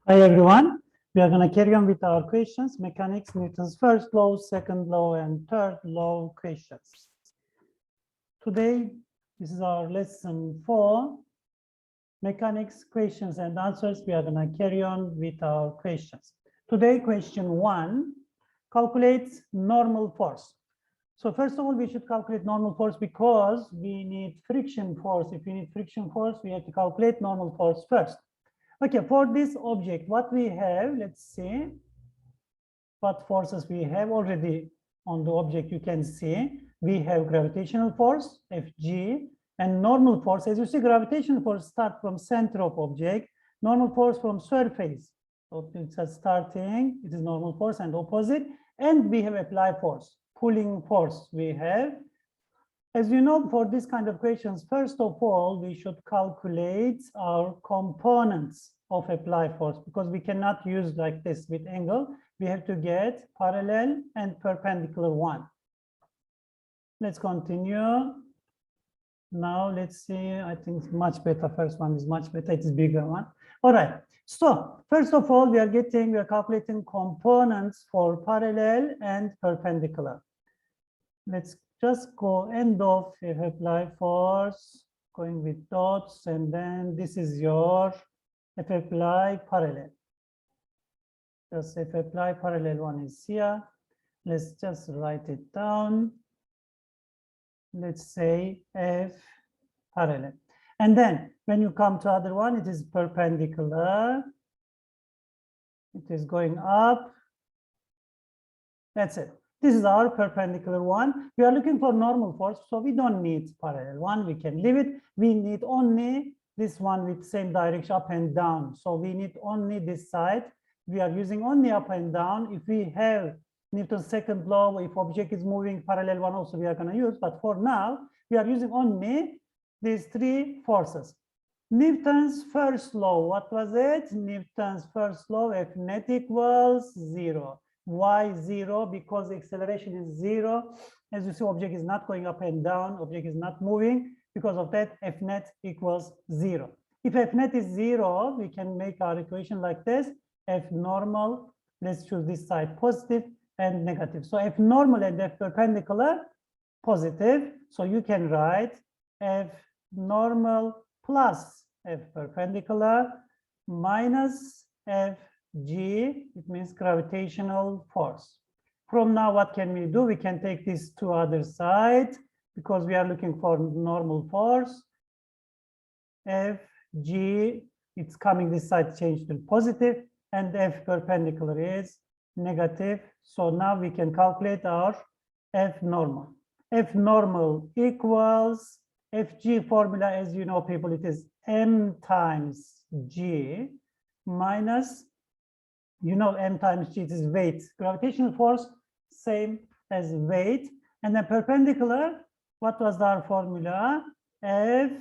Hi everyone, we are going to carry on with our questions, mechanics, Newton's first law, second law, and third law questions. Today, this is our lesson 4, mechanics, questions and answers. We are going to carry on with our questions. Today, question 1, calculate normal force. So first of all, we should calculate normal force because we need friction force. If we need friction force, we have to calculate normal force first. Okay, for this object, what we have, let's see what forces we have already on the object. You can see we have gravitational force, Fg, and normal force. As you see, gravitational force starts from center of object, normal force from surface. So it's a starting, it is normal force and opposite, and we have applied force, pulling force we have. As you know, for this kind of questions, first of all, we should calculate our components of applied force because we cannot use like this with angle. We have to get parallel and perpendicular one. Let's continue. Now let's see, I think it's much better. First one is much better, it's bigger one. All right, so first of all, we are calculating components for parallel and perpendicular. Let's just go end of if apply force, going with dots, and then this is your if apply parallel. Just if apply parallel one is here. Let's just write it down. Let's say F parallel. And then when you come to other one, it is perpendicular. It is going up. That's it. This is our perpendicular one. We are looking for normal force, so we don't need parallel one. We can leave it. We need only this one with same direction up and down. So we need only this side. We are using only up and down. If we have Newton's second law, if object is moving, parallel one also we are going to use. But for now, we are using only these three forces. Newton's first law, what was it? Newton's first law, F net equals 0. Why 0? Because the acceleration is 0. As you see, object is not going up and down, object is not moving. Because of that, F net equals 0. If F net is 0, we can make our equation like this. F normal, let's choose this side, positive and negative. So F normal and F perpendicular, positive. So you can write F normal plus F perpendicular minus F G, it means gravitational force. From now, what can we do? We can take this to other side because we are looking for normal force. F G, it's coming this side, change to positive, and F perpendicular is negative. So now we can calculate our F normal. F normal equals Fg formula, as you know, people, it is m times g minus, you know, m times g, it is weight. Gravitational force, same as weight. And then perpendicular, what was our formula? F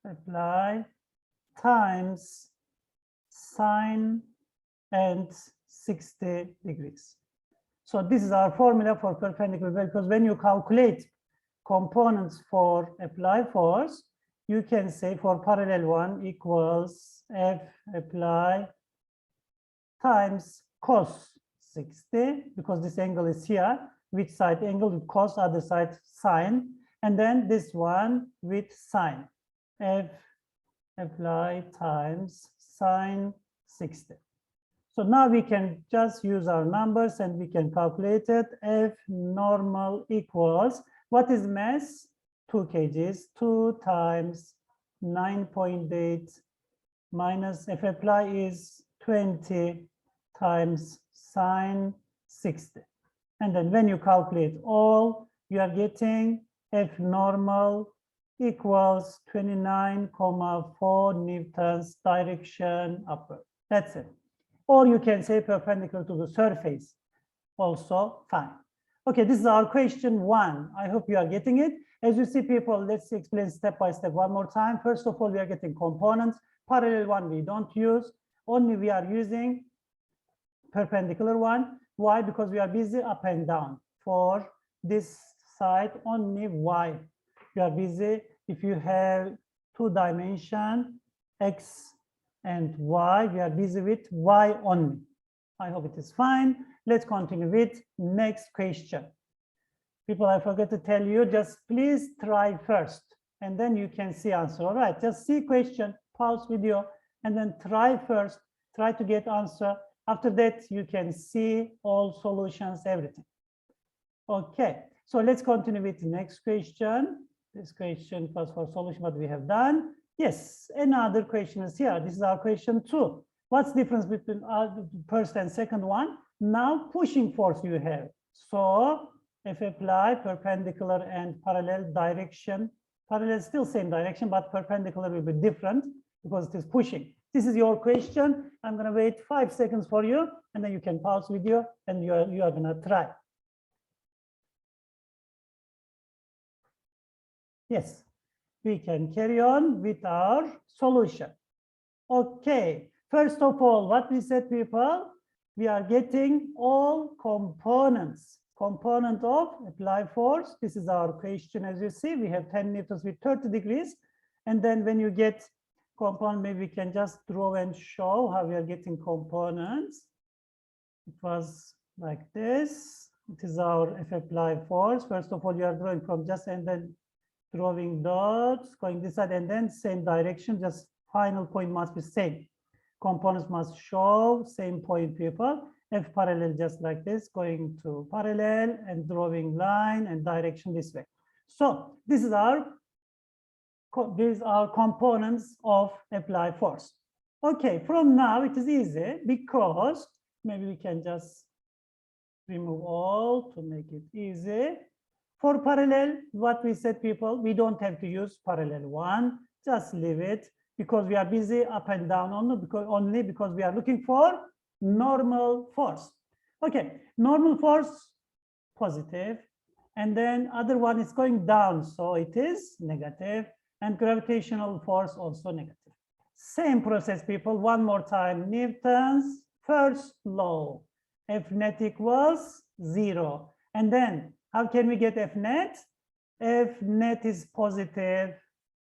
apply times sine and 60 degrees. So this is our formula for perpendicular, because when you calculate components for apply force, you can say for parallel one equals F apply times cos 60, because this angle is here, which side angle with cos, other side sine, and then this one with sine. F apply times sine 60. So now we can just use our numbers and we can calculate it. F normal equals, what is mass? 2 kgs, 2 times 9.8 minus F apply is 20 times sine 60. And then when you calculate all, you are getting F normal equals 29,4 newtons direction upward. That's it. Or you can say perpendicular to the surface, also fine. Okay, this is our question 1. I hope you are getting it. As you see, people, let's explain step by step one more time. First of all, we are getting components. Parallel one we don't use. Only we are using perpendicular one. Why? Because we are busy up and down. For this side, only Y. We are busy if you have 2 dimension, X and y. We are busy with y only. I hope it is fine. Let's continue with next question. People, I forgot to tell you, just please try first, and then you can see answer. All right, just see question, pause video, and then try first. Try to get answer. After that, you can see all solutions, everything. Okay, so let's continue with the next question. This question was for solution, what we have done. Yes, another question is here. This is our question 2. What's the difference between the first and second one? Now pushing force you have. So if apply perpendicular and parallel direction, parallel still same direction, but perpendicular will be different because it is pushing. This is your question. I'm going to wait 5 seconds for you, and then you can pause video and you are going to try. Yes, we can carry on with our solution. Okay, first of all, what we said, people, we are getting all components. Component of apply force. This is our question. As you see, we have 10 newtons with 30 degrees. And then when you get component, maybe we can just draw and show how we are getting components. It was like this. It is our F apply force. First of all, you are drawing from just and then drawing dots, going this side, and then same direction, just final point must be same. Components must show same point, people. F parallel just like this, going to parallel and drawing line and direction this way. So this is these are components of apply force. Okay, from now it is easy because maybe we can just remove all to make it easy. For parallel, what we said, people, we don't have to use parallel one, just leave it because we are busy up and down only because we are looking for normal force. Okay, normal force, positive, and then other one is going down, so it is negative, and gravitational force also negative. Same process, people, one more time. Newton's first law, F net equals 0. And then how can we get F net? F net is positive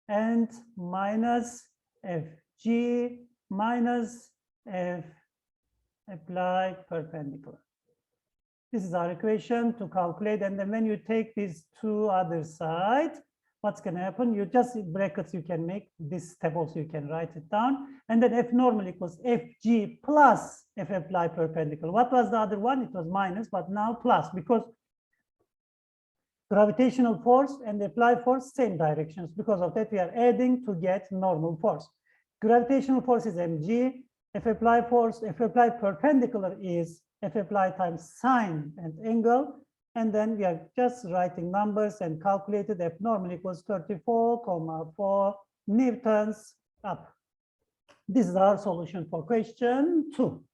and minus Fg minus F applied perpendicular. This is our equation to calculate. And then when you take these two other sides, what's going to happen? You just brackets, you can make this step also, you can write it down. And then F normal equals Fg plus F applied perpendicular. What was the other one? It was minus, but now plus, because gravitational force and applied force, same directions. Because of that, we are adding to get normal force. Gravitational force is mg. F applied force, F applied perpendicular is F applied times sine and angle. And then we are just writing numbers and calculated. F normal equals 34,4 newtons up. This is our solution for question 2.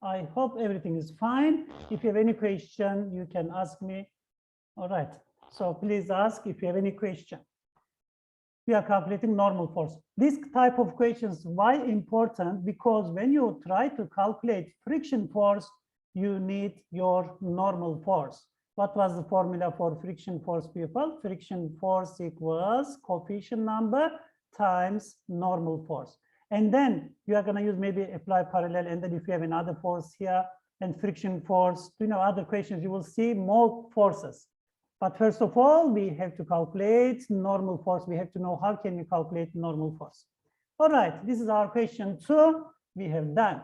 I hope everything is fine. If you have any question, you can ask me. All right. So please ask if you have any question. We are calculating normal force. This type of questions, why important? Because when you try to calculate friction force, you need your normal force. What was the formula for friction force, people? Friction force equals coefficient number times normal force. And then you are going to use maybe apply parallel. And then if you have another force here and friction force, other questions, you will see more forces. But first of all, we have to calculate normal force. We have to know how can we calculate normal force. All right, this is our question 2. We have done.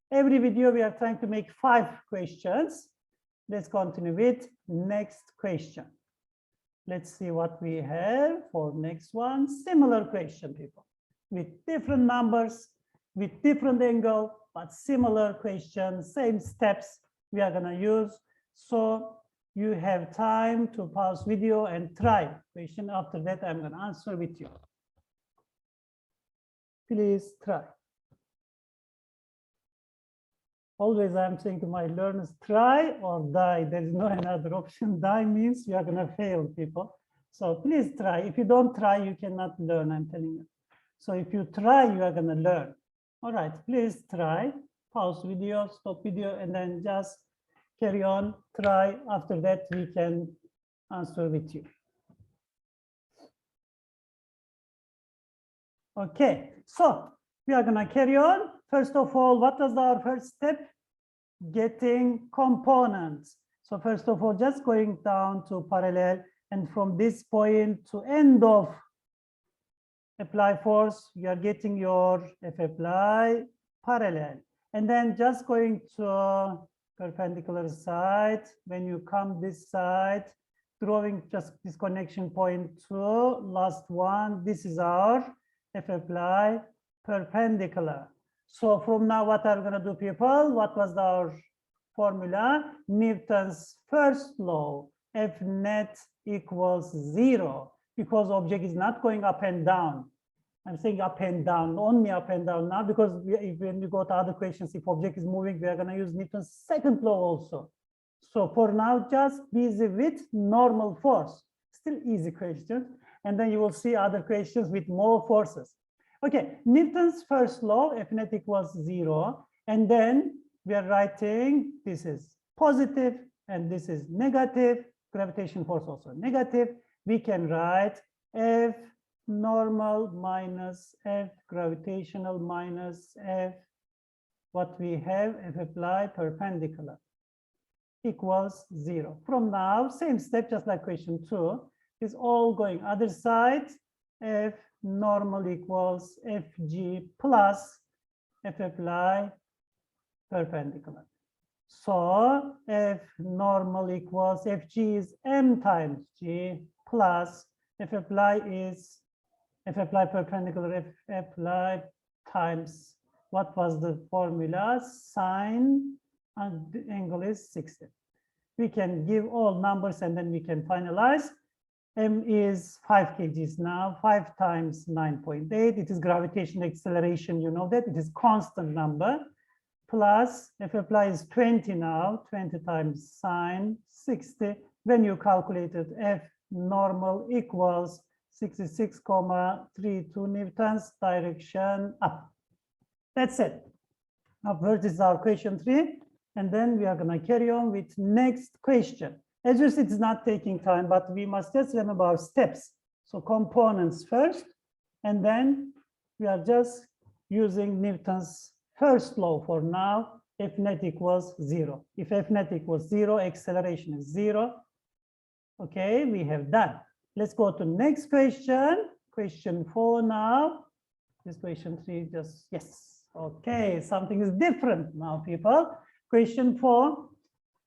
Every video, we are trying to make 5 questions. Let's continue with next question. Let's see what we have for next one. Similar question, people, with different numbers, with different angle, but similar question, same steps we are going to use. So you have time to pause video and try question. After that, I'm going to answer with you. Please try. Always I'm saying to my learners, try or die. There is no another option. Die means you are going to fail, people. So please try. If you don't try, you cannot learn, I'm telling you. So if you try, you are going to learn. All right, please try. Pause video, stop video, and then just carry on, try. After that, we can answer with you. Okay, so we are going to carry on. First of all, what was our first step? Getting components. So first of all, just going down to parallel, and from this point to end of apply force, you are getting your F apply parallel. And then just going to perpendicular side, when you come this side, drawing just this connection point to last one, this is our F apply perpendicular. So from now, what are we going to do, people? What was our formula? Newton's first law, F net equals 0, because object is not going up and down. I'm saying up and down, only up and down now, because when we go to other questions, if object is moving, we are going to use Newton's second law also. So for now, just busy with normal force. Still easy questions. And then you will see other questions with more forces. Okay, Newton's first law, F net equals 0. And then we are writing, this is positive and this is negative. Gravitation force also negative. We can write F normal minus F gravitational minus F, what we have, F apply perpendicular equals 0. From now, same step, just like question 2, is all going other side. F normal equals Fg plus F apply perpendicular. So F normal equals Fg is m times g plus F apply is F apply perpendicular, F apply times, what was the formula? Sine, and the angle is 60. We can give all numbers and then we can finalize. M is 5 kgs now, 5 times 9.8. It is gravitational acceleration, you know that. It is constant number. Plus, F apply is 20 now, 20 times sine 60. When you calculated F normal equals 66,32 newtons, direction up. That's it. Upwards is our question 3. And then we are going to carry on with next question. As you see, it's not taking time, but we must just remember our steps. So components first, and then we are just using Newton's first law for now. F net equals 0. If F net equals 0, acceleration is 0. Okay, we have done. Let's go to next question. Question 4 now. This question 3 just, yes. Okay, something is different now, people. Question 4,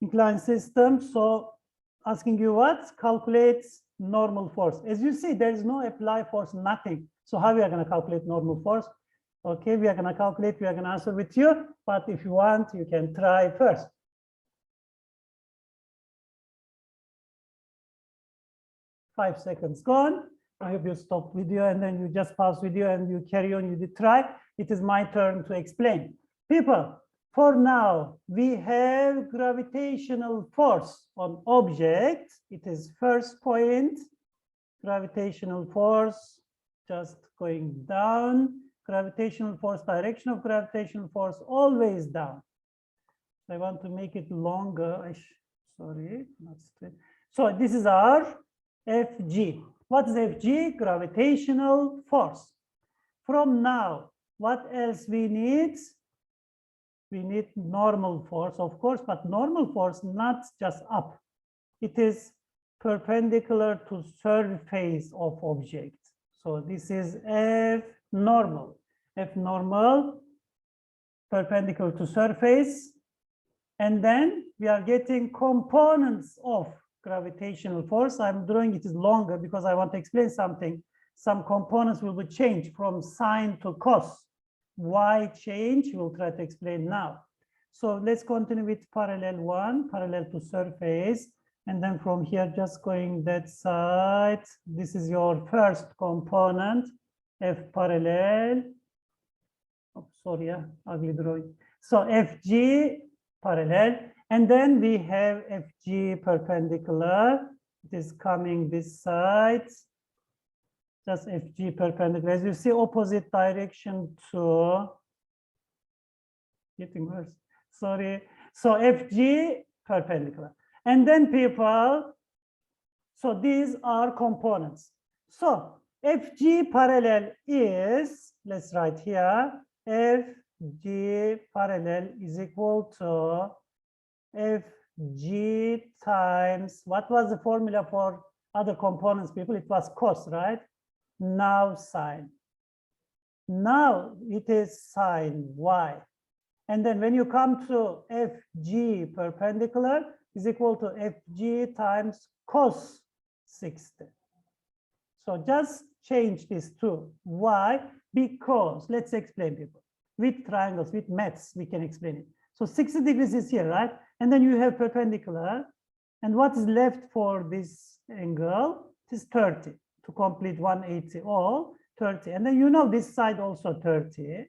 incline system. So asking you what? Calculate normal force. As you see, there is no apply force, nothing. So how we are going to calculate normal force? Okay, we are going to calculate, we are going to answer with you. But if you want, you can try first. Five seconds gone. I hope you stop video and then you just pause video and you carry on, you did try. It is my turn to explain. People, for now, we have gravitational force on object. It is first point, gravitational force just going down. Gravitational force, direction of gravitational force always down. I want to make it longer. Sorry, not straight. So this is our Fg. What is Fg? Gravitational force. From now, what else we need? We need normal force, of course, but normal force not just up. It is perpendicular to surface of object. So this is F normal. F normal, perpendicular to surface. And then we are getting components of gravitational force. I'm drawing it is longer because I want to explain something. Some components will be changed from sine to cos. Why change? We'll try to explain now. So let's continue with parallel 1, parallel to surface. And then from here, just going that side. This is your first component, F parallel. Oh, sorry, ugly drawing. So Fg parallel. And then we have Fg perpendicular. It is coming this side. Just Fg perpendicular. As you see, opposite direction to getting worse. Sorry. So Fg perpendicular. And then people, so these are components. So Fg parallel is, let's write here, FG parallel is equal to FG times, what was the formula for other components, people? It was cos, right? Now sine. Now it is sine y. And then when you come to FG perpendicular is equal to FG times cos 60. So just change this to y, because let's explain, people. With triangles, with maths, we can explain it. So 60 degrees is here, right? And then you have perpendicular. And what is left for this angle? It is 30 to complete 180 all 30. And then you know this side also 30.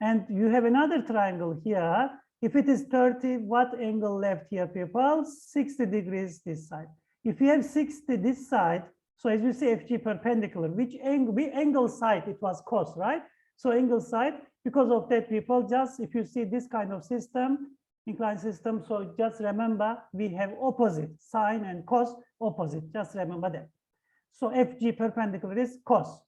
And you have another triangle here. If it is 30, what angle left here, people? 60 degrees this side. If you have 60 this side, so as you see FG perpendicular, which angle side? It was cos, right? So angle side, because of that, people, just if you see this kind of system, inclined system, so just remember we have opposite, sine and cos opposite, just remember that. So FG perpendicular is cos.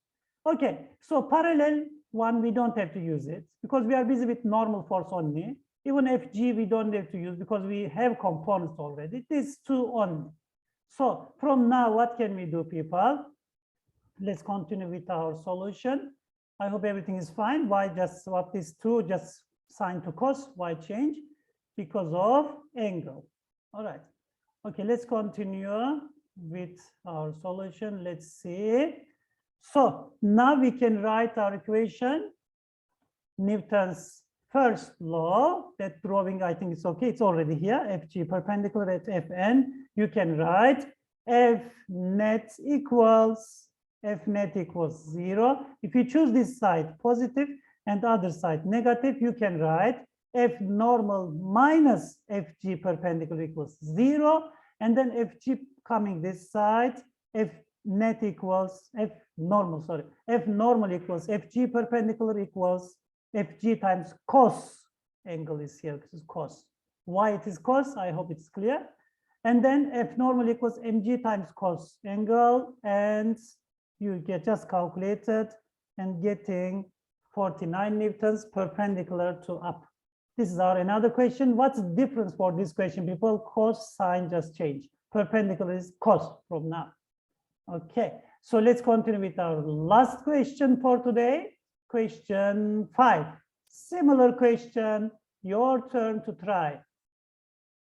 Okay, so parallel one, we don't have to use it because we are busy with normal force only. Even FG we don't have to use because we have components already. These two only. So from now, what can we do, people? Let's continue with our solution. I hope everything is fine. Why just swap these two, just sine to cos, why change? Because of angle. All right. Okay, let's continue with our solution. Let's see. So now we can write our equation. Newton's first law, that drawing, I think it's okay. It's already here. FG perpendicular at Fn. You can write F net equals 0. If you choose this side positive and the other side negative, you can write F normal minus FG perpendicular equals 0. And then FG coming this side, F net equals F normal equals FG perpendicular equals FG times cos. Angle is here, this is cos. Why it is cos? I hope it's clear. And then F normal equals mg times cos angle, and you get just calculated and getting 49 newtons perpendicular to up. This is our another question. What's the difference for this question, people? Cos, sine just change. Perpendicular is cos from now. Okay, so let's continue with our last question for today. Question 5. Similar question, your turn to try.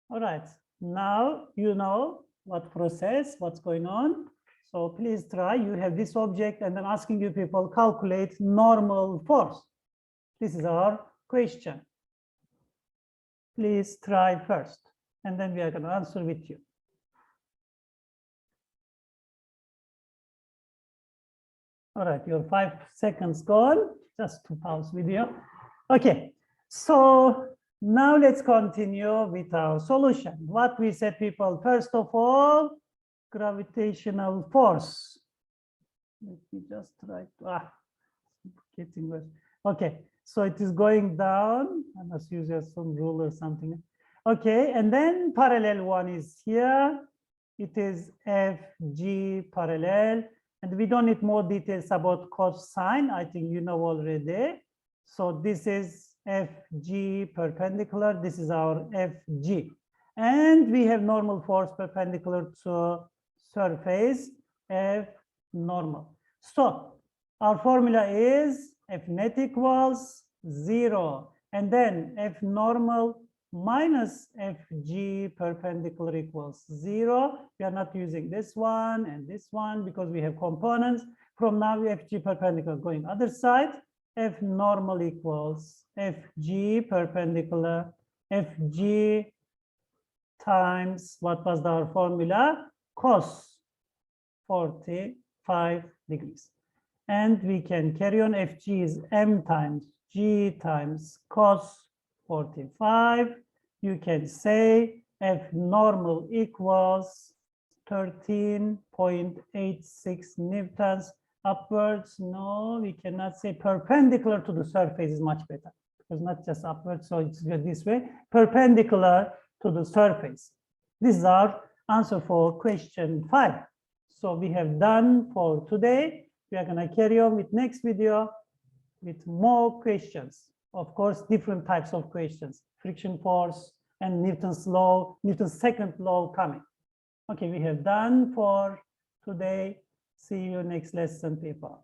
All right, now you know what process, what's going on. So please try. You have this object and then asking you people calculate normal force. This is our question. Please try first, and then we are going to answer with you. All right, your 5 seconds gone. Just to pause video. Okay, so now let's continue with our solution. What we said, people, first of all, gravitational force. Let me just try to, getting worse. Okay, so it is going down. I must use some rule or something. Okay, and then parallel one is here. It is FG parallel. And we don't need more details about cos sine. I think you know already. So this is FG perpendicular. This is our FG. And we have normal force perpendicular to surface, F normal. So our formula is F net equals 0. And then F normal minus FG perpendicular equals 0. We are not using this one and this one because we have components. From now, FG perpendicular going other side. F normal equals FG perpendicular, FG times, what was our formula? Cos 45 degrees. And we can carry on. FG is M times G times cos 45. You can say F normal equals 13.86 newtons upwards. No, we cannot say perpendicular to the surface is much better because not just upwards. So it's this way, perpendicular to the surface. This is our answer for question 5. So we have done for today. We are going to carry on with next video. with more questions. Of course, different types of questions, friction force and Newton's law, Newton's second law coming. Okay, we have done for today. See you next lesson, people.